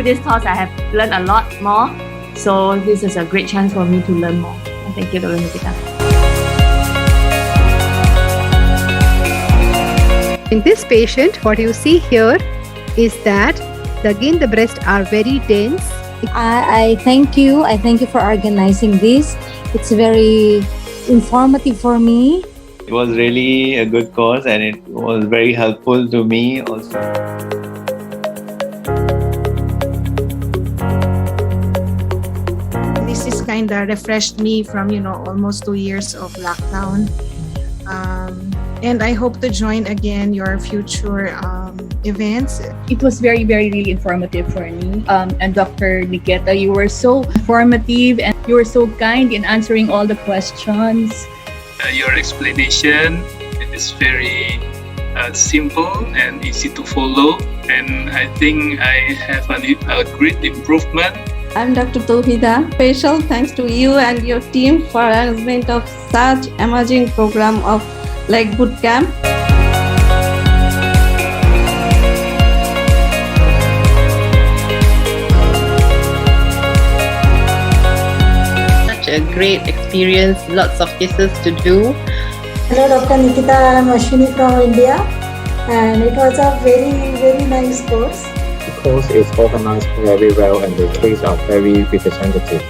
this course, I have learned a lot more. So this is a great chance for me to learn more. And thank you, Dr. Nikita. In this patient, what you see here is that again the breasts are very dense. I thank you. I thank you for organizing this. It's very informative for me. It was really a good course and it was very helpful to me also. This is kind of refreshed me from, almost 2 years of lockdown. And I hope to join again your future events. It was very, very, really informative for me. And Dr. Nikita, you were so informative and you were so kind in answering all the questions. Your explanation is very simple and easy to follow. And I think I have a great improvement. I'm Dr. Tauhida. Special thanks to you and your team for arrangement of such amazing program of like Bootcamp. Such a great experience, lots of cases to do. Hello Dr. Nikita, I am Ashwini from India and it was a very, very nice course. The course is organized very well and the cases are very representative.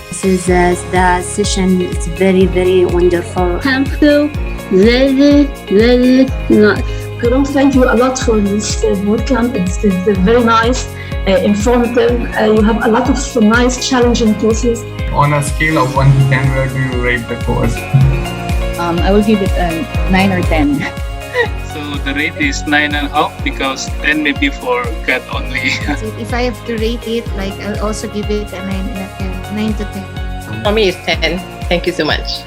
This is the session is very, very wonderful. Thank you, very, very nice. Thank you a lot for this bootcamp. It's very nice, informative. You have a lot of nice, challenging cases. On a scale of 1 to 10, where do you rate the course? I will give it a 9 or 10. So the rate is 9.5 because 10 may be for cat only. If I have to rate it, I'll also give it a 9 to 10. For me, it's 10. Thank you so much.